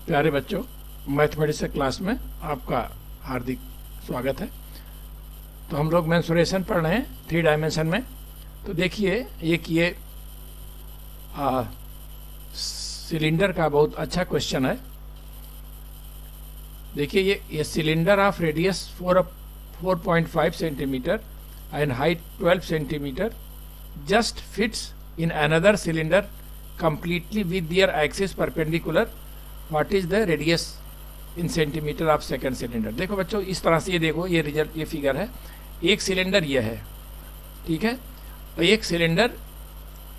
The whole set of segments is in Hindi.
प्यारे बच्चों, मैथमेटिक्स क्लास में आपका हार्दिक स्वागत है। तो हम लोग मेंसुरेशन पढ़ रहे हैं 3 डायमेंशन में। तो देखिए एक ये सिलेंडर का बहुत अच्छा क्वेश्चन है। देखिए ये cylinder of radius 4.5 centimetre and height 12 centimetre just fits in another cylinder completely with their axis perpendicular. What is the radius in centimeter of second cylinder? देखो बच्चों, इस तरह से ये देखो, ये रिजल्ट, ये फिगर है। एक सिलेंडर ये है, ठीक है, और एक सिलेंडर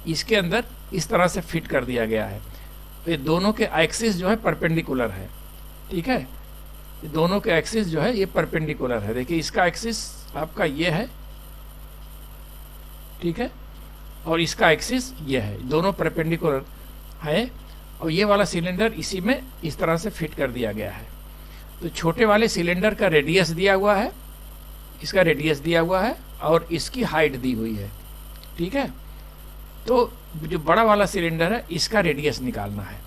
इसके अंदर इस तरह से फिट कर दिया गया है। तो ये दोनों के एक्सिस जो है परपेंडिकुलर है, ठीक है, ये दोनों के एक्सिस जो है ये परपेंडिकुलर है। देखिए इसका एक्सिस आपका ये है, ठीक है, और इसका एक्सिस ये है, दोनों परपेंडिकुलर है। और ये वाला सिलेंडर इसी में इस तरह से फिट कर दिया गया है। तो छोटे वाले सिलेंडर का रेडियस दिया हुआ है, इसका रेडियस दिया हुआ है और इसकी हाइट दी हुई है, ठीक है। तो जो बड़ा वाला सिलेंडर है इसका रेडियस निकालना है।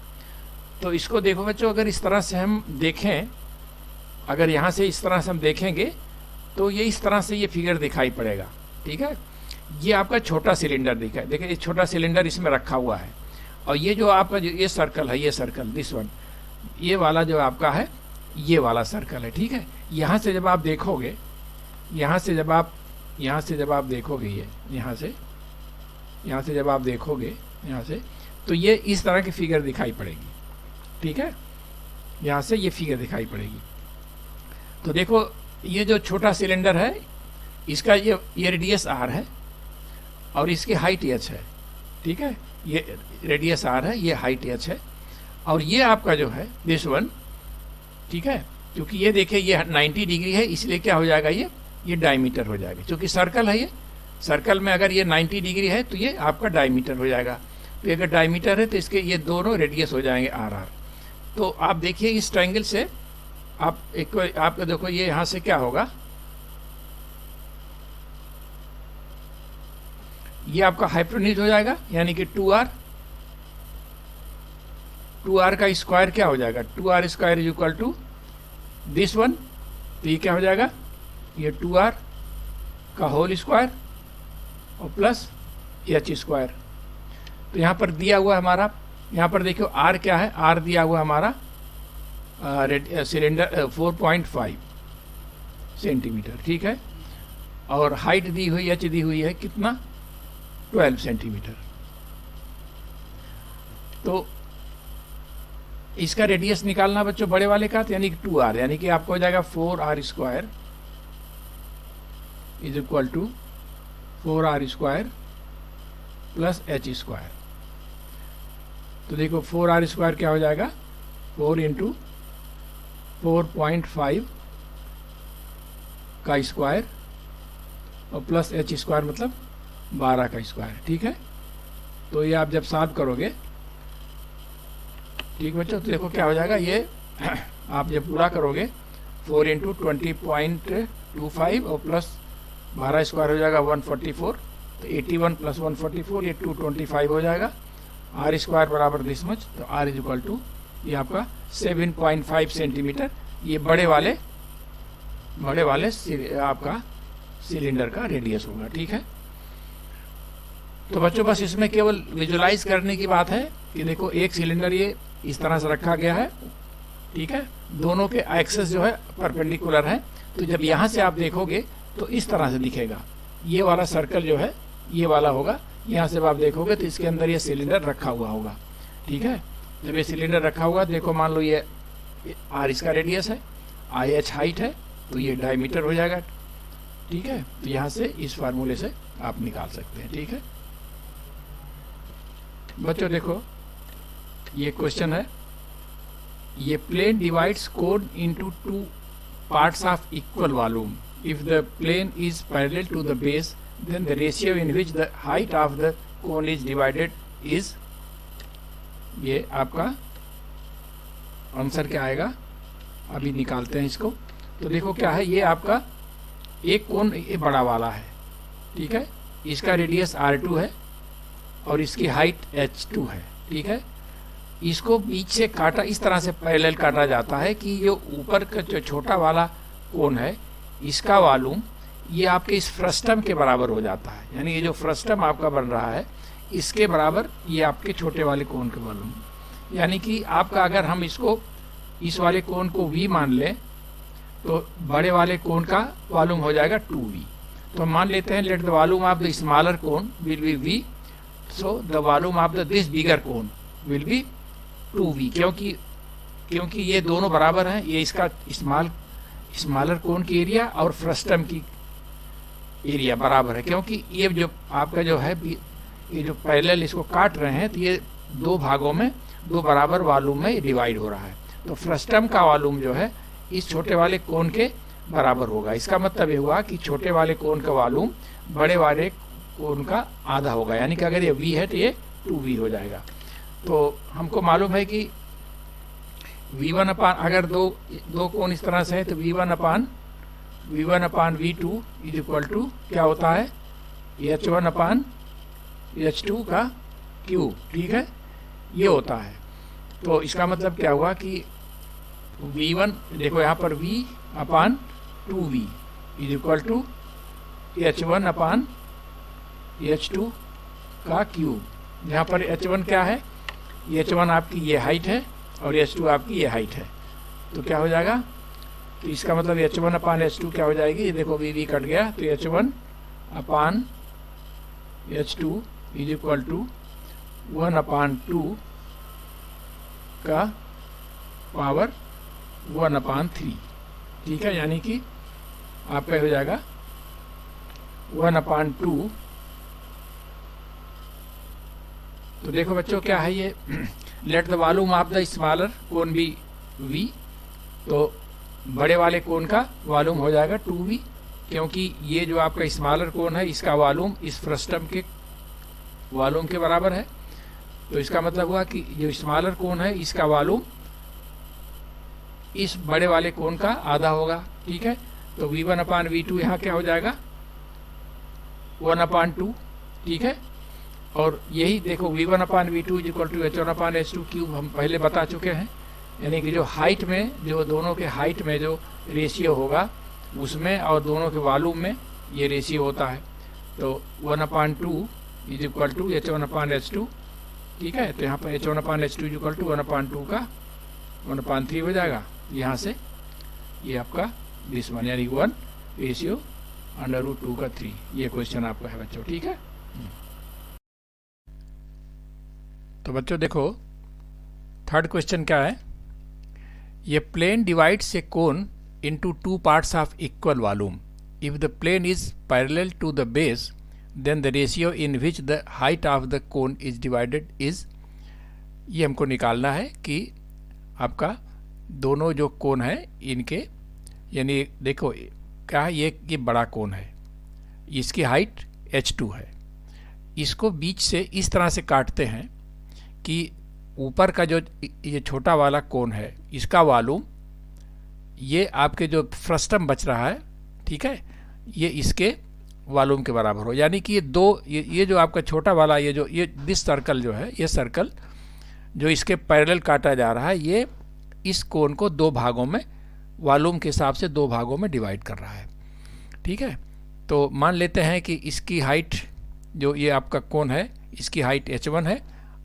तो इसको देखो बच्चों, अगर इस तरह से हम देखें, अगर यहाँ से इस तरह से हम देखेंगे तो ये इस तरह से ये फिगर दिखाई पड़ेगा, ठीक है। ये आपका छोटा सिलेंडर दिखा है, देखिए ये छोटा सिलेंडर इसमें रखा हुआ है। और ये जो आपका जो ये सर्कल है, ये सर्कल दिस वन, ये वाला जो आपका है ये वाला सर्कल है, ठीक है। यहाँ से जब आप देखोगे, यहाँ से जब आप देखोगे, ये यहाँ से जब आप देखोगे यहाँ से, तो ये इस तरह की फिगर दिखाई पड़ेगी, ठीक है। यहाँ से ये फिगर दिखाई पड़ेगी। तो देखो ये जो छोटा सिलेंडर है इसका ये रेडियस आर है और इसकी हाइट एच है, ठीक है। ये रेडियस आर है, ये हाइट एच है। और ये आपका जो है दिस वन, ठीक है, क्योंकि ये देखिए ये 90 डिग्री है, इसलिए क्या हो जाएगा, ये डायमीटर हो जाएगा। क्योंकि सर्कल है, ये सर्कल में अगर ये 90 डिग्री है तो ये आपका डायमीटर हो जाएगा। तो अगर डायमीटर है तो इसके ये दोनों रेडियस हो जाएंगे आर आर। तो आप देखिए इस ट्रायंगल से आपका देखो ये यहाँ से क्या होगा, ये आपका हाइपोटेन्यूज हो जाएगा, यानी कि 2r का स्क्वायर क्या हो जाएगा, 2r square is equal to this one. तो ये क्या हो जाएगा, ये 2r का होल स्क्वायर और प्लस एच स्क्वायर। तो यहाँ पर दिया हुआ हमारा, यहाँ पर देखो r क्या है, r दिया हुआ हमारा सिलेंडर 4.5 सेंटीमीटर, ठीक है। और हाइट दी हुई, एच दी हुई है कितना, 12 सेंटीमीटर। तो इसका रेडियस निकालना बच्चों बड़े वाले का, यानी कि 2r, यानी कि आपको हो जाएगा 4r square is equal to 4r square plus H square. तो देखो 4r स्क्वायर क्या हो जाएगा, 4 इंटू 4.5 का स्क्वायर और प्लस एच स्क्वायर मतलब 12 का स्क्वायर, ठीक है। तो ये आप जब सॉल्व करोगे, ठीक बच्चों, तो देखो क्या हो जाएगा, ये आप जब पूरा करोगे 4 इंटू 20.25 और प्लस 12 स्क्वायर हो जाएगा 144। तो 81 प्लस 144 ये 225 हो जाएगा। आर स्क्वायर बराबर दिस मच। तो आर इज इक्वल टू ये आपका 7.5 सेंटीमीटर, ये बड़े वाले आपका सिलेंडर का रेडियस होगा, ठीक है। तो बच्चों बस इसमें केवल विजुलाइज करने की बात है कि देखो एक सिलेंडर ये इस तरह से रखा गया है, ठीक है, दोनों के एक्सिस जो है परपेंडिकुलर है। तो जब यहाँ से आप देखोगे तो इस तरह से दिखेगा, ये वाला सर्कल जो है ये वाला होगा। यहाँ से आप देखोगे तो इसके अंदर ये सिलेंडर रखा हुआ होगा, ठीक है। जब ये सिलेंडर रखा हुआ, देखो मान लो ये आर इसका रेडियस है, आई एच हाइट है, तो ये डायमीटर हो जाएगा, ठीक है। तो यहाँ से इस फार्मूले से आप निकाल सकते हैं, ठीक है बच्चों। देखो ये क्वेश्चन है, ये plane divides cone into 2 parts of equal volume. If the plane is parallel to the base then the ratio in which the height of the cone is divided is, ये आपका आंसर क्या आएगा, अभी निकालते हैं इसको। तो देखो क्या है, ये आपका एक कोन ये बड़ा वाला है, ठीक है, इसका रेडियस r2 है और इसकी हाइट h2 है, ठीक है। इसको बीच से काटा, इस तरह से पैरेलल काटा जाता है कि जो ऊपर का जो छोटा वाला कोण है इसका वॉल्यूम ये आपके इस फ्रस्टम के बराबर हो जाता है, यानी ये जो फ्रस्टम आपका बन रहा है इसके बराबर ये आपके छोटे वाले कोण के वॉल्यूम, यानी कि आपका अगर हम इसको इस वाले कोण को V मान लें तो बड़े वाले कोण का वॉल्यूम हो जाएगा 2V। तो हम मान लेते हैं let the volume of the smaller cone will be V, so the volume of the this bigger cone will B 2V, क्योंकि ये दोनों बराबर हैं, ये इसका स्मॉलर कोण की एरिया और फ्रस्टम की एरिया बराबर है, क्योंकि ये जो आपका जो है ये जो पैरेलल इसको काट रहे हैं तो ये दो भागों में दो बराबर वॉल्यूम में डिवाइड हो रहा है। तो फ्रस्टम का वॉल्यूम जो है इस छोटे वाले कोण के बराबर होगा। इसका मतलब ये हुआ कि छोटे वाले कोण का वॉल्यूम बड़े वाले कोण का आधा होगा, यानी कि अगर ये V है तो ये 2V हो जाएगा। तो हमको मालूम है कि V1 अपान, अगर दो कोण इस तरह से है तो V1 upon V2 is equal to क्या होता है H1 अपान H2 का क्यूब, ठीक है, ये होता है। तो इसका मतलब क्या हुआ कि V1 देखो यहाँ पर V upon 2V is equal to H1 upon H2 का क्यूब, जहाँ पर H1 क्या है, H1 आपकी ये हाइट है और H2 आपकी ये हाइट है। तो क्या हो जाएगा, तो इसका मतलब H1 अपान H2 क्या हो जाएगी, ये देखो V कट गया तो H1 upon H2 is equal to 1 upon 2 का पावर 1 अपान 3, ठीक है, यानी कि आपका हो जाएगा 1 अपान 2। तो देखो बच्चों क्या है ये, late the volume of the smaller कोण बी V, तो बड़े वाले कोण का वॉल्यूम हो जाएगा 2V, क्योंकि ये जो आपका स्मॉलर कोण है इसका वॉल्यूम इस फ्रस्टम के वॉल्यूम के बराबर है। तो इसका मतलब हुआ कि जो स्मॉलर कोण है इसका वॉल्यूम इस बड़े वाले कोण का आधा होगा, ठीक है। तो V1 अपान V2 यहाँ क्या हो जाएगा 1 अपान 2, ठीक है। और यही देखो V1 upon V2 is equal to H1 upon H2 cube हम पहले बता चुके हैं, यानी कि जो हाइट में, जो दोनों के हाइट में जो रेशियो होगा उसमें और दोनों के वॉल्यूम में ये रेशियो होता है। तो 1 upon 2 is equal to H1 upon H2, ठीक है। तो यहाँ पर H1 upon H2 is equal to 1 upon 2 का 1 अपान 3 हो जाएगा। यहाँ से ये आपका दिस वन, यानी 1 रेशियो अंडर रूट 2 का 3, ये क्वेश्चन आपका है बच्चों, ठीक है। तो बच्चों देखो थर्ड क्वेश्चन क्या है, ये plane divides A cone into two parts of equal volume. If the plane is parallel to the base, then the ratio in which the height of the cone is divided is, ये हमको निकालना है कि आपका दोनों जो कोण है इनके, यानी देखो क्या है, ये बड़ा कोण है, इसकी हाइट H2 है, इसको बीच से इस तरह से काटते हैं कि ऊपर का जो ये छोटा वाला कोण है इसका वॉल्यूम ये आपके जो फ्रस्टम बच रहा है, ठीक है, ये इसके वॉल्यूम के बराबर हो, यानी कि ये जो आपका छोटा वाला ये दिस सर्कल जो है, ये सर्कल जो इसके पैरेलल काटा जा रहा है, ये इस कोण को दो भागों में वॉल्यूम के हिसाब से दो भागों में डिवाइड कर रहा है, ठीक है। तो मान लेते हैं कि इसकी हाइट जो ये आपका कोण है इसकी हाइट H1 है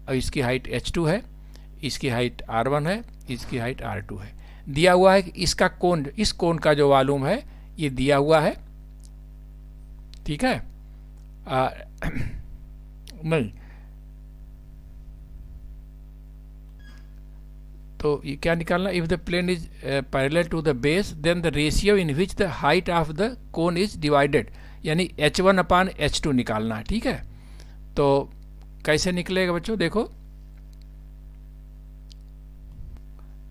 और इसकी हाइट H2 है, इसकी हाइट R1 है, इसकी हाइट R2 है। दिया हुआ है कि इसका कोण, इस कोण का जो वॉल्यूम है ये दिया हुआ है, ठीक है। नहीं, तो ये क्या निकालना, if the plane is parallel to the base then the ratio in which the height of the cone is divided, यानी H1 अपान H2 निकालना है, ठीक है। तो कैसे निकलेगा बच्चों, देखो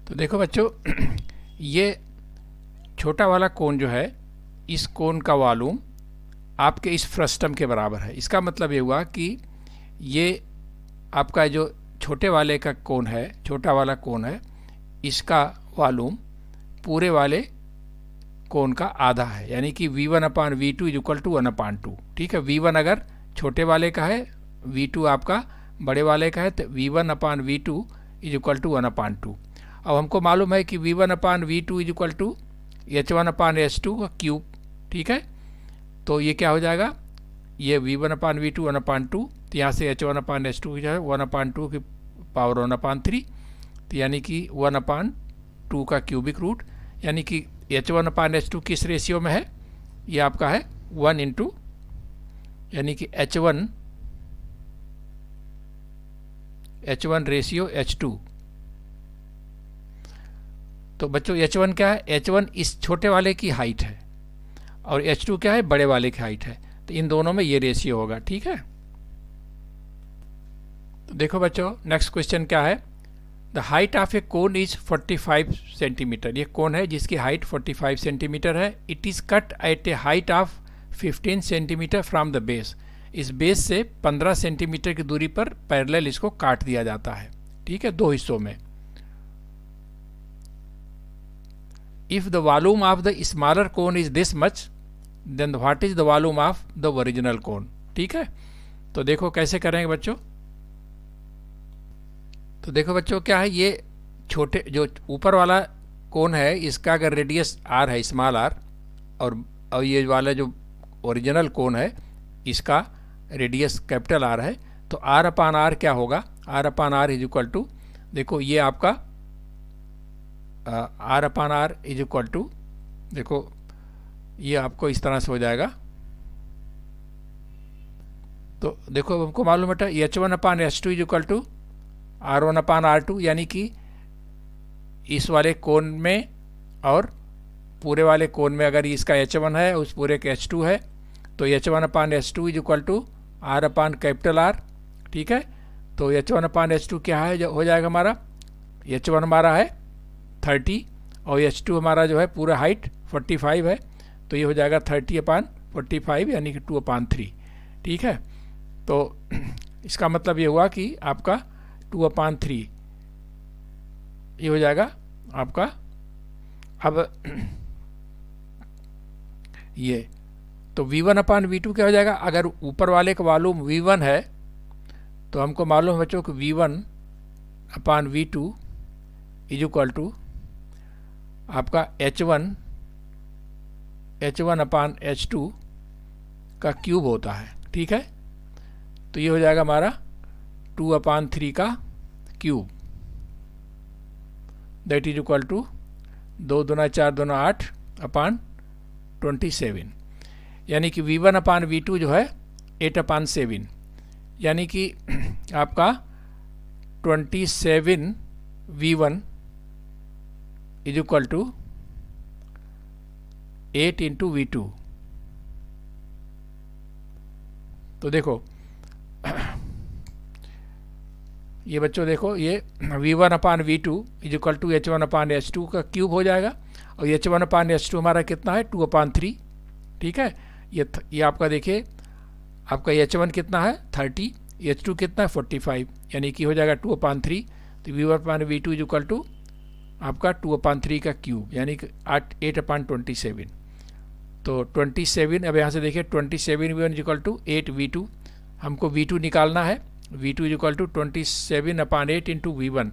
तो देखो बच्चों ये छोटा वाला कोण जो है इस कोण का वॉल्यूम आपके इस फ्रस्टम के बराबर है। इसका मतलब ये हुआ कि ये आपका जो छोटे वाले का कोण है, छोटा वाला कोण है, इसका वॉल्यूम पूरे वाले कोण का आधा है, यानी कि V1 upon V2 is equal to 1 upon 2, ठीक है। V1 अगर छोटे वाले का है, V2 आपका बड़े वाले का है, तो V1 upon V2 is equal to 1/2। अब हमको मालूम है कि V1/V2 is equal to H1/H2 का क्यूब, ठीक है। तो ये क्या हो जाएगा, ये V1/V2 1/2, तो यहाँ से H1/H2 जो है 1/2 की पावर 1/3, तो यानी कि 1/2 का क्यूबिक रूट, यानी कि H1/H2 किस रेशियो में है, ये आपका है 1 इंटू, यानी कि H1 रेशियो H2। तो बच्चों H1 क्या है, H1 इस छोटे वाले की हाइट है और H2 क्या है, बड़े वाले की हाइट है, तो इन दोनों में ये रेशियो होगा, ठीक है। तो देखो बच्चों नेक्स्ट क्वेश्चन क्या है, the height of a cone is 45 centimetre. ये कोन है जिसकी हाइट 45 सेंटीमीटर है। It is cut at a height of 15 centimetre from the base. इस बेस से 15 सेंटीमीटर की दूरी पर पैरेलल इसको काट दिया जाता है, ठीक है, दो हिस्सों में। If the volume of the smaller cone is this much, then what is the volume of the original cone, ठीक है। तो देखो कैसे करेंगे बच्चों, तो देखो बच्चों क्या है, ये छोटे जो ऊपर वाला कोन है इसका अगर रेडियस r है, स्मॉल r, और ये वाला जो ओरिजिनल कोन है इसका रेडियस कैपिटल R है, तो R/R क्या होगा, R/R इज इक्वल टू, देखो ये आपका R/R इज इक्वल टू, देखो ये आपको इस तरह से हो जाएगा। तो देखो हमको मालूम है H1/H2 is equal to R1/R2, यानी कि इस वाले कोन में और पूरे वाले कोन में अगर इसका H1 है उस पूरे का H2 है, तो H1/H2 is equal to R/R, ठीक है। तो H1/H2 क्या है, जो हो जाएगा हमारा, H1 हमारा है 30 और H2 हमारा जो है पूरा हाइट 45 है, तो ये हो जाएगा 30/45 यानी कि 2/3, ठीक है। तो इसका मतलब ये हुआ कि आपका 2/3 ये हो जाएगा आपका। अब ये तो V1/V2 क्या हो जाएगा, अगर ऊपर वाले का वॉल्यूम V1 है तो हमको मालूम है बच्चों कि V1/V2 इज इक्वल टू आपका H1/H2 का क्यूब होता है, ठीक है। तो ये हो जाएगा हमारा 2/3 का cube, that is equal to 2 दूना 4 दूना 8/27, यानी कि V1/V2 जो है 8/7, यानी कि आपका 27 V1 is equal to 8 into V2। तो देखो ये बच्चों देखो ये V1/V2 is equal to H1/H2 का क्यूब हो जाएगा, और H1/H2 हमारा कितना है 2/3, ठीक है। ये आपका देखिए आपका H1 कितना है 30, H2 कितना है 45, यानी कि हो जाएगा 2/3। तो V1/V2 इज इक्वल टू आपका 2/3 का क्यूब, यानी कि 8/27। तो 27, अब यहाँ से देखिए 27 V1 is equal to 8 V2, हमको V2 निकालना है, V2 is equal to 27/8 into V1,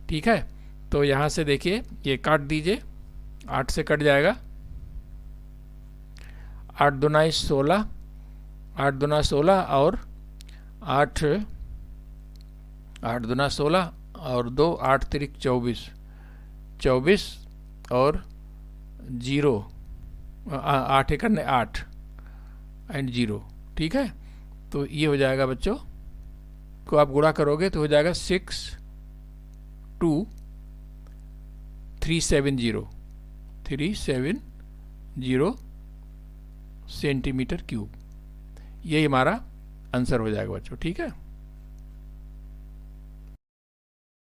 ठीक है। तो यहाँ से देखिए ये काट दीजिए, 8 से कट जाएगा, 8 दूना 16, 8 दूना 16 और 8 दूना 16 और 2 8 तिरिक 24 और 0 8 एक 8 एंड 0, ठीक है। तो ये हो जाएगा बच्चों, को आप गुणा करोगे तो हो जाएगा 62370 सेंटीमीटर क्यूब। यही हमारा आंसर हो जाएगा बच्चों, ठीक है।